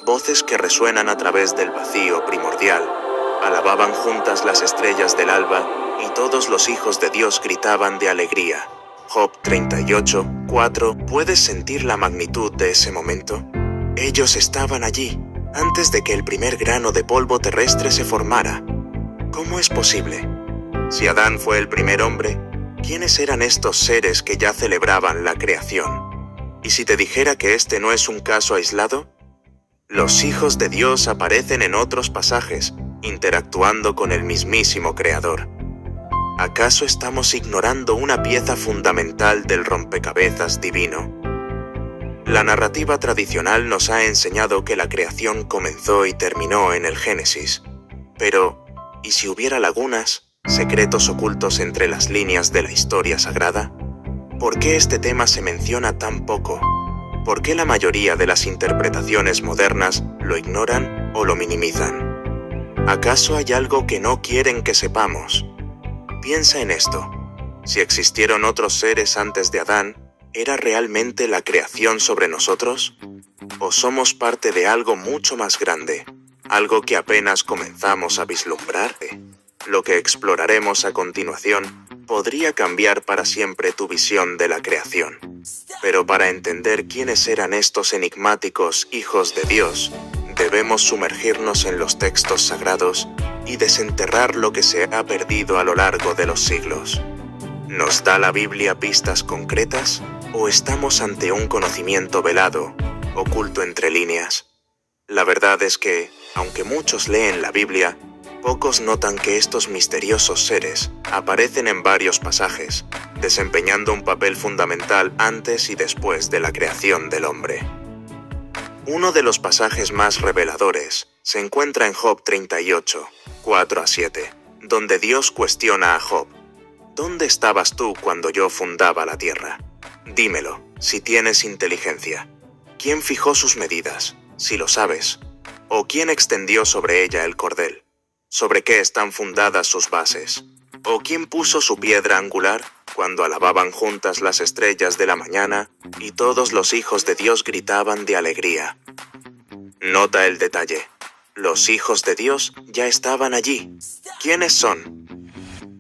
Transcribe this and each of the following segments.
voces que resuenan a través del vacío primordial. Alababan juntas las estrellas del alba, y todos los hijos de Dios gritaban de alegría. Job 38, 4. ¿Puedes sentir la magnitud de ese momento? Ellos estaban allí, antes de que el primer grano de polvo terrestre se formara. ¿Cómo es posible? Si Adán fue el primer hombre, ¿quiénes eran estos seres que ya celebraban la creación? ¿Y si te dijera que este no es un caso aislado? Los hijos de Dios aparecen en otros pasajes, interactuando con el mismísimo Creador. ¿Acaso estamos ignorando una pieza fundamental del rompecabezas divino? La narrativa tradicional nos ha enseñado que la creación comenzó y terminó en el Génesis. Pero, ¿y si hubiera lagunas, secretos ocultos entre las líneas de la historia sagrada? ¿Por qué este tema se menciona tan poco? ¿Por qué la mayoría de las interpretaciones modernas lo ignoran o lo minimizan? ¿Acaso hay algo que no quieren que sepamos? Piensa en esto. Si existieron otros seres antes de Adán, ¿era realmente la creación sobre nosotros? ¿O somos parte de algo mucho más grande? Algo que apenas comenzamos a vislumbrar. Lo que exploraremos a continuación podría cambiar para siempre tu visión de la creación. Pero para entender quiénes eran estos enigmáticos hijos de Dios, debemos sumergirnos en los textos sagrados y desenterrar lo que se ha perdido a lo largo de los siglos. ¿Nos da la Biblia pistas concretas o estamos ante un conocimiento velado, oculto entre líneas? La verdad es que, aunque muchos leen la Biblia, pocos notan que estos misteriosos seres aparecen en varios pasajes, desempeñando un papel fundamental antes y después de la creación del hombre. Uno de los pasajes más reveladores se encuentra en Job 38, 4-7, donde Dios cuestiona a Job: ¿Dónde estabas tú cuando yo fundaba la tierra? Dímelo, si tienes inteligencia. ¿Quién fijó sus medidas, si lo sabes? ¿O quién extendió sobre ella el cordel? ¿Sobre qué están fundadas sus bases? ¿O quién puso su piedra angular cuando alababan juntas las estrellas de la mañana y todos los hijos de Dios gritaban de alegría? Nota el detalle. Los hijos de Dios ya estaban allí. ¿Quiénes son?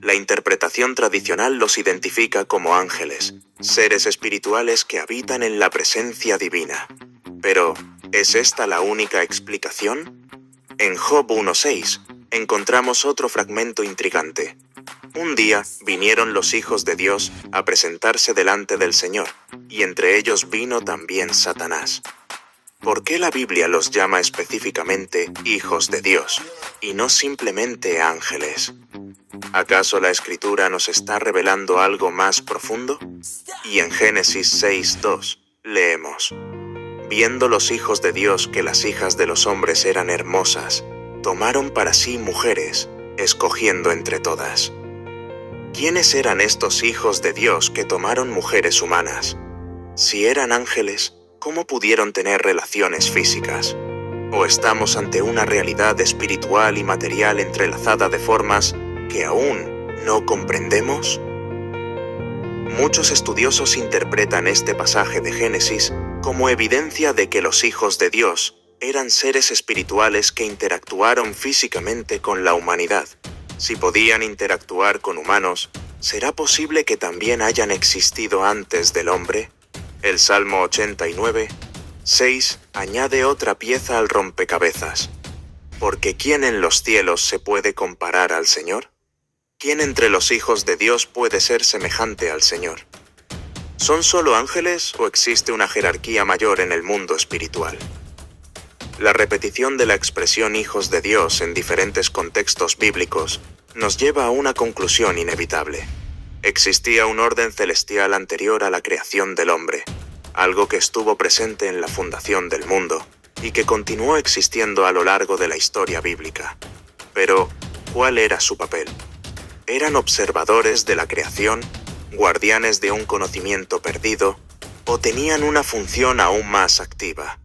La interpretación tradicional los identifica como ángeles, seres espirituales que habitan en la presencia divina. Pero, ¿es esta la única explicación? En Job 1:6 encontramos otro fragmento intrigante. Un día vinieron los hijos de Dios a presentarse delante del Señor, y entre ellos vino también Satanás. ¿Por qué la Biblia los llama específicamente hijos de Dios, y no simplemente ángeles? ¿Acaso la Escritura nos está revelando algo más profundo? Y en Génesis 6:2 leemos: Viendo los hijos de Dios que las hijas de los hombres eran hermosas, tomaron para sí mujeres, escogiendo entre todas. ¿Quiénes eran estos hijos de Dios que tomaron mujeres humanas? Si eran ángeles, ¿cómo pudieron tener relaciones físicas? ¿O estamos ante una realidad espiritual y material entrelazada de formas que aún no comprendemos? Muchos estudiosos interpretan este pasaje de Génesis como evidencia de que los hijos de Dios eran seres espirituales que interactuaron físicamente con la humanidad. Si podían interactuar con humanos, ¿será posible que también hayan existido antes del hombre? El Salmo 89, 6 añade otra pieza al rompecabezas. Porque ¿quién en los cielos se puede comparar al Señor? ¿Quién entre los hijos de Dios puede ser semejante al Señor? ¿Son solo ángeles o existe una jerarquía mayor en el mundo espiritual? La repetición de la expresión hijos de Dios en diferentes contextos bíblicos nos lleva a una conclusión inevitable. Existía un orden celestial anterior a la creación del hombre, algo que estuvo presente en la fundación del mundo y que continuó existiendo a lo largo de la historia bíblica. Pero, ¿cuál era su papel? ¿Eran observadores de la creación, guardianes de un conocimiento perdido, o tenían una función aún más activa?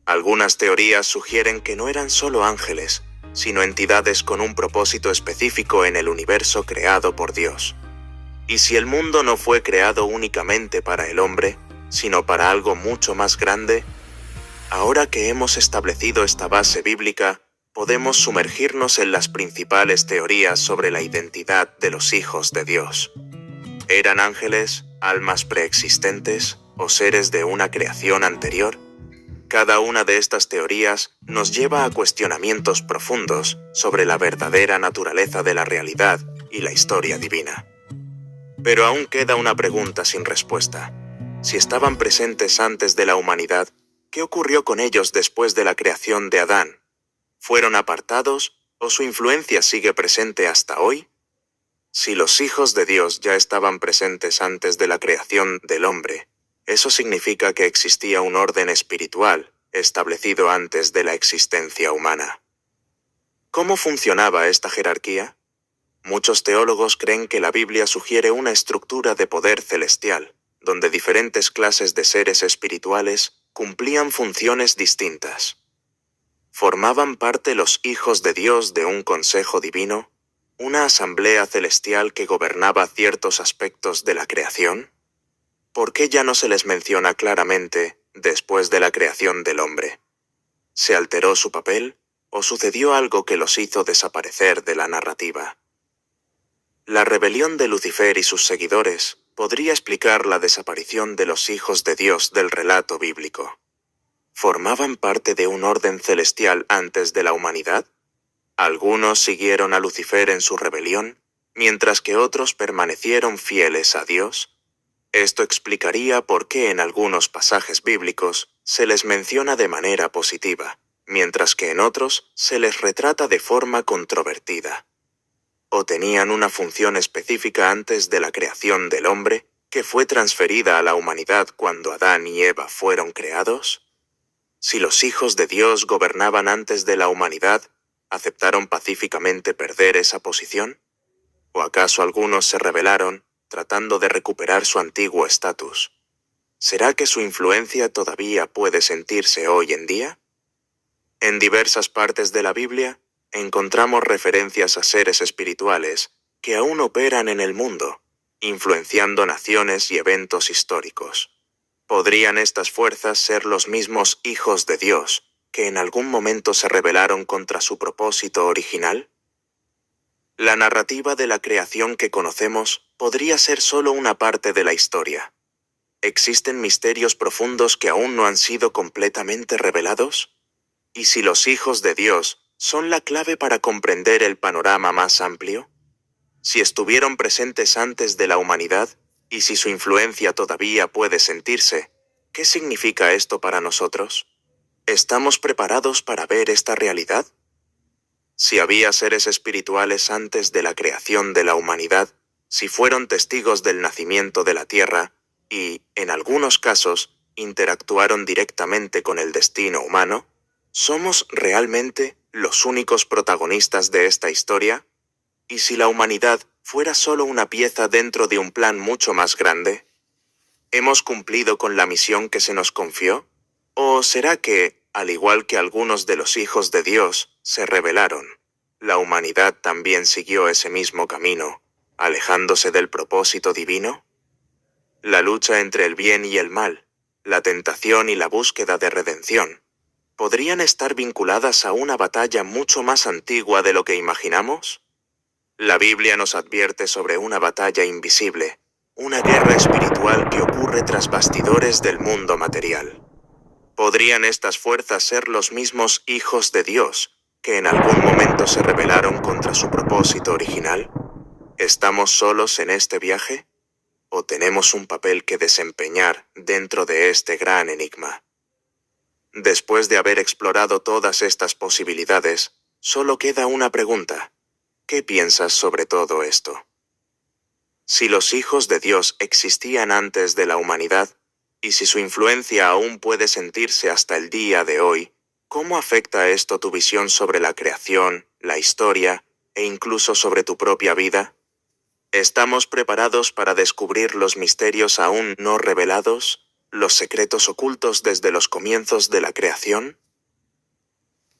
Algunas teorías sugieren que no eran solo ángeles, sino entidades con un propósito específico en el universo creado por Dios. ¿Y si el mundo no fue creado únicamente para el hombre, sino para algo mucho más grande? Ahora que hemos establecido esta base bíblica, podemos sumergirnos en las principales teorías sobre la identidad de los hijos de Dios. ¿Eran ángeles, almas preexistentes o seres de una creación anterior? Cada una de estas teorías nos lleva a cuestionamientos profundos sobre la verdadera naturaleza de la realidad y la historia divina. Pero aún queda una pregunta sin respuesta. Si estaban presentes antes de la humanidad, ¿qué ocurrió con ellos después de la creación de Adán? ¿Fueron apartados o su influencia sigue presente hasta hoy? Si los hijos de Dios ya estaban presentes antes de la creación del hombre, eso significa que existía un orden espiritual establecido antes de la existencia humana. ¿Cómo funcionaba esta jerarquía? Muchos teólogos creen que la Biblia sugiere una estructura de poder celestial, donde diferentes clases de seres espirituales cumplían funciones distintas. ¿Formaban parte los hijos de Dios de un consejo divino, una asamblea celestial que gobernaba ciertos aspectos de la creación? ¿Por qué ya no se les menciona claramente después de la creación del hombre? ¿Se alteró su papel o sucedió algo que los hizo desaparecer de la narrativa? La rebelión de Lucifer y sus seguidores podría explicar la desaparición de los hijos de Dios del relato bíblico. ¿Formaban parte de un orden celestial antes de la humanidad? Algunos siguieron a Lucifer en su rebelión, mientras que otros permanecieron fieles a Dios. Esto explicaría por qué en algunos pasajes bíblicos se les menciona de manera positiva, mientras que en otros se les retrata de forma controvertida. ¿O tenían una función específica antes de la creación del hombre, que fue transferida a la humanidad cuando Adán y Eva fueron creados? Si los hijos de Dios gobernaban antes de la humanidad, ¿aceptaron pacíficamente perder esa posición? ¿O acaso algunos se rebelaron, tratando de recuperar su antiguo estatus? ¿Será que su influencia todavía puede sentirse hoy en día? En diversas partes de la Biblia encontramos referencias a seres espirituales que aún operan en el mundo, influenciando naciones y eventos históricos. ¿Podrían estas fuerzas ser los mismos hijos de Dios que en algún momento se rebelaron contra su propósito original? La narrativa de la creación que conocemos podría ser solo una parte de la historia. ¿Existen misterios profundos que aún no han sido completamente revelados? ¿Y si los hijos de Dios son la clave para comprender el panorama más amplio? Si estuvieron presentes antes de la humanidad, y si su influencia todavía puede sentirse, ¿qué significa esto para nosotros? ¿Estamos preparados para ver esta realidad? Si había seres espirituales antes de la creación de la humanidad, si fueron testigos del nacimiento de la Tierra y, en algunos casos, interactuaron directamente con el destino humano, ¿somos realmente los únicos protagonistas de esta historia? ¿Y si la humanidad fuera solo una pieza dentro de un plan mucho más grande? ¿Hemos cumplido con la misión que se nos confió? ¿O será que, al igual que algunos de los hijos de Dios se rebelaron, la humanidad también siguió ese mismo camino, alejándose del propósito divino? La lucha entre el bien y el mal, la tentación y la búsqueda de redención, ¿podrían estar vinculadas a una batalla mucho más antigua de lo que imaginamos? La Biblia nos advierte sobre una batalla invisible, una guerra espiritual que ocurre tras bastidores del mundo material. ¿Podrían estas fuerzas ser los mismos hijos de Dios que en algún momento se rebelaron contra su propósito original? ¿Estamos solos en este viaje? ¿O tenemos un papel que desempeñar dentro de este gran enigma? Después de haber explorado todas estas posibilidades, solo queda una pregunta. ¿Qué piensas sobre todo esto? Si los hijos de Dios existían antes de la humanidad, y si su influencia aún puede sentirse hasta el día de hoy, ¿cómo afecta esto tu visión sobre la creación, la historia e incluso sobre tu propia vida? ¿Estamos preparados para descubrir los misterios aún no revelados, los secretos ocultos desde los comienzos de la creación?